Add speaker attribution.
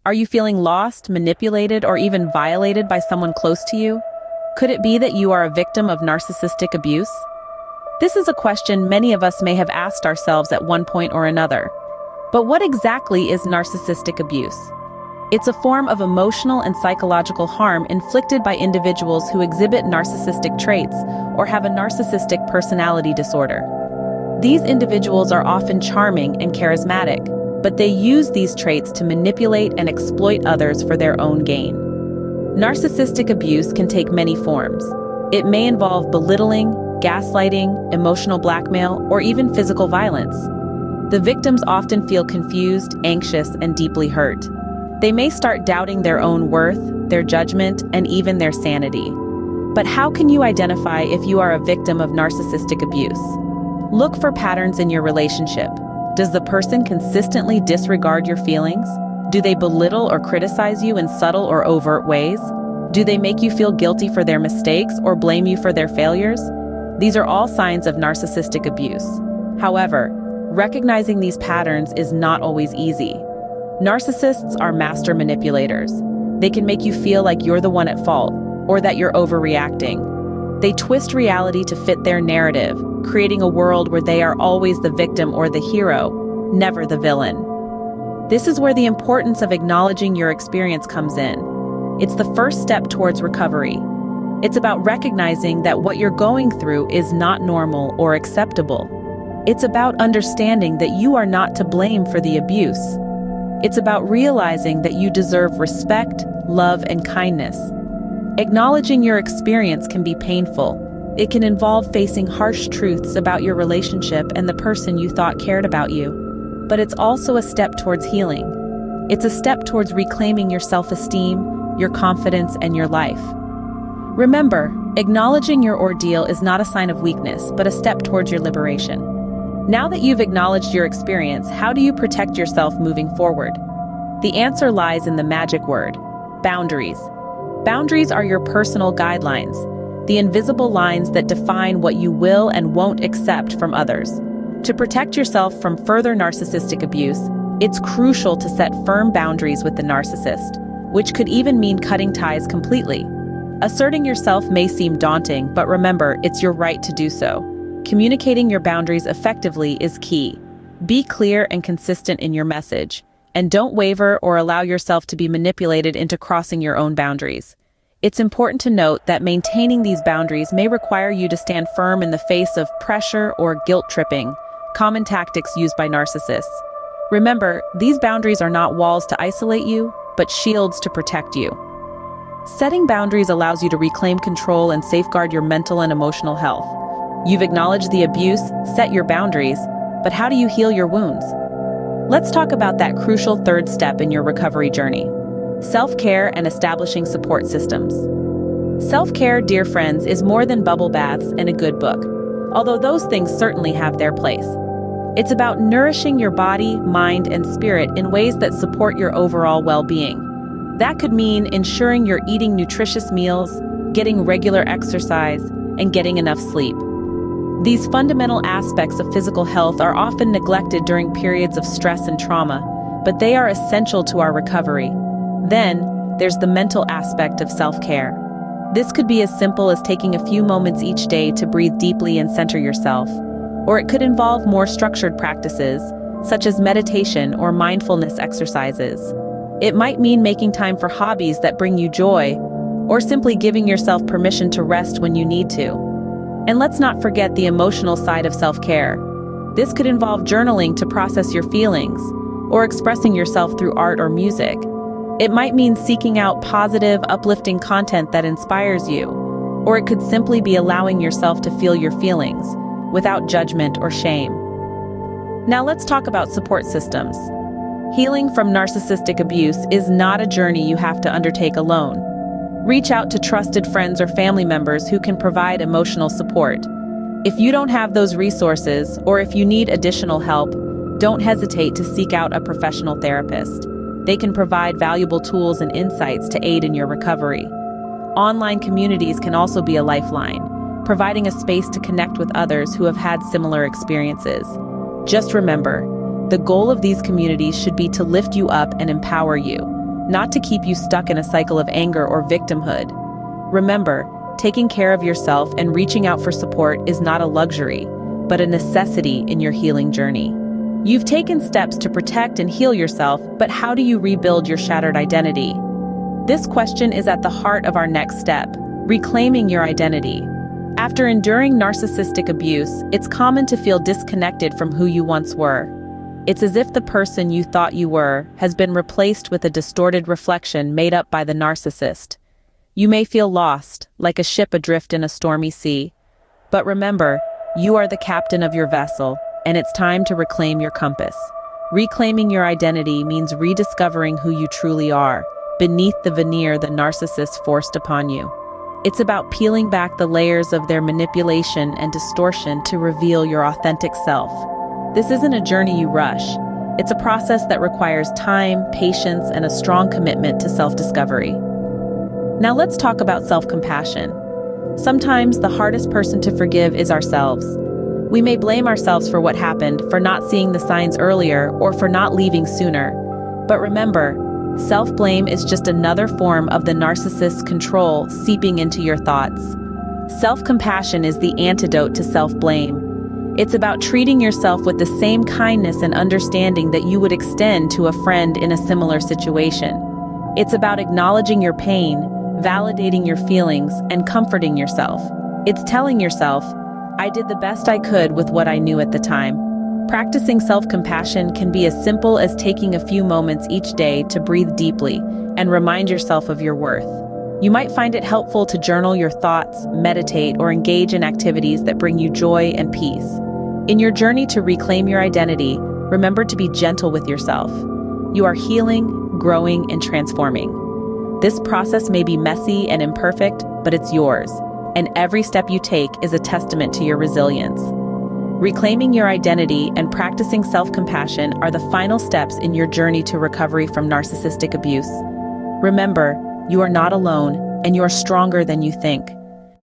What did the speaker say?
Speaker 1: Are you feeling lost, manipulated, or even violated by someone close to you? Could it be that you are a victim of narcissistic abuse? This is a question many of us may have asked ourselves at one point or another. But what exactly is narcissistic abuse? It's a form of emotional and psychological harm inflicted by individuals who exhibit narcissistic traits or have a narcissistic personality disorder. These individuals are often charming and charismatic, but they use these traits to manipulate and exploit others for their own gain. Narcissistic abuse can take many forms. It may involve belittling, gaslighting, emotional blackmail, or even physical violence. The victims often feel confused, anxious, and deeply hurt. They may start doubting their own worth, their judgment, and even their sanity. But how can you identify if you are a victim of narcissistic abuse? Look for patterns in your relationship. Does the person consistently disregard your feelings? Do they belittle or criticize you in subtle or overt ways? Do they make you feel guilty for their mistakes or blame you for their failures? These are all signs of narcissistic abuse. However, recognizing these patterns is not always easy. Narcissists are master manipulators. They can make you feel like you're the one at fault, or that you're overreacting. They twist reality to fit their narrative, creating a world where they are always the victim or the hero, never the villain. This is where the importance of acknowledging your experience comes in. It's the first step towards recovery. It's about recognizing that what you're going through is not normal or acceptable. It's about understanding that you are not to blame for the abuse. It's about realizing that you deserve respect, love, and kindness. Acknowledging your experience can be painful. It can involve facing harsh truths about your relationship and the person you thought cared about you. But it's also a step towards healing. It's a step towards reclaiming your self-esteem, your confidence, and your life. Remember, acknowledging your ordeal is not a sign of weakness, but a step towards your liberation. Now that you've acknowledged your experience, how do you protect yourself moving forward? The answer lies in the magic word: boundaries. Boundaries are your personal guidelines, the invisible lines that define what you will and won't accept from others. To protect yourself from further narcissistic abuse, it's crucial to set firm boundaries with the narcissist, which could even mean cutting ties completely. Asserting yourself may seem daunting, but remember, it's your right to do so. Communicating your boundaries effectively is key. Be clear and consistent in your message, and don't waver or allow yourself to be manipulated into crossing your own boundaries. It's important to note that maintaining these boundaries may require you to stand firm in the face of pressure or guilt tripping, common tactics used by narcissists. Remember, these boundaries are not walls to isolate you, but shields to protect you. Setting boundaries allows you to reclaim control and safeguard your mental and emotional health. You've acknowledged the abuse, set your boundaries, but how do you heal your wounds? Let's talk about that crucial third step in your recovery journey: self-care and establishing support systems. Self-care, dear friends, is more than bubble baths and a good book, although those things certainly have their place. It's about nourishing your body, mind, and spirit in ways that support your overall well-being. That could mean ensuring you're eating nutritious meals, getting regular exercise, and getting enough sleep. These fundamental aspects of physical health are often neglected during periods of stress and trauma, but they are essential to our recovery. Then, there's the mental aspect of self-care. This could be as simple as taking a few moments each day to breathe deeply and center yourself, or it could involve more structured practices, such as meditation or mindfulness exercises. It might mean making time for hobbies that bring you joy, or simply giving yourself permission to rest when you need to. And let's not forget the emotional side of self-care. This could involve journaling to process your feelings, or expressing yourself through art or music. It might mean seeking out positive, uplifting content that inspires you, or it could simply be allowing yourself to feel your feelings, without judgment or shame. Now let's talk about support systems. Healing from narcissistic abuse is not a journey you have to undertake alone. Reach out to trusted friends or family members who can provide emotional support. If you don't have those resources, or if you need additional help, don't hesitate to seek out a professional therapist. They can provide valuable tools and insights to aid in your recovery. Online communities can also be a lifeline, providing a space to connect with others who have had similar experiences. Just remember, the goal of these communities should be to lift you up and empower you, not to keep you stuck in a cycle of anger or victimhood. Remember, taking care of yourself and reaching out for support is not a luxury, but a necessity in your healing journey. You've taken steps to protect and heal yourself, but how do you rebuild your shattered identity? This question is at the heart of our next step, reclaiming your identity. After enduring narcissistic abuse, it's common to feel disconnected from who you once were. It's as if the person you thought you were has been replaced with a distorted reflection made up by the narcissist. You may feel lost, like a ship adrift in a stormy sea. But remember, you are the captain of your vessel, and it's time to reclaim your compass. Reclaiming your identity means rediscovering who you truly are, beneath the veneer the narcissist forced upon you. It's about peeling back the layers of their manipulation and distortion to reveal your authentic self. This isn't a journey you rush. It's a process that requires time, patience, and a strong commitment to self-discovery. Now let's talk about self-compassion. Sometimes the hardest person to forgive is ourselves. We may blame ourselves for what happened, for not seeing the signs earlier, or for not leaving sooner. But remember, self-blame is just another form of the narcissist's control seeping into your thoughts. Self-compassion is the antidote to self-blame. It's about treating yourself with the same kindness and understanding that you would extend to a friend in a similar situation. It's about acknowledging your pain, validating your feelings, and comforting yourself. It's telling yourself, I did the best I could with what I knew at the time. Practicing self-compassion can be as simple as taking a few moments each day to breathe deeply and remind yourself of your worth. You might find it helpful to journal your thoughts, meditate, or engage in activities that bring you joy and peace. In your journey to reclaim your identity, remember to be gentle with yourself. You are healing, growing, and transforming. This process may be messy and imperfect, but it's yours, and every step you take is a testament to your resilience. Reclaiming your identity and practicing self-compassion are the final steps in your journey to recovery from narcissistic abuse. Remember, you are not alone, and you are stronger than you think.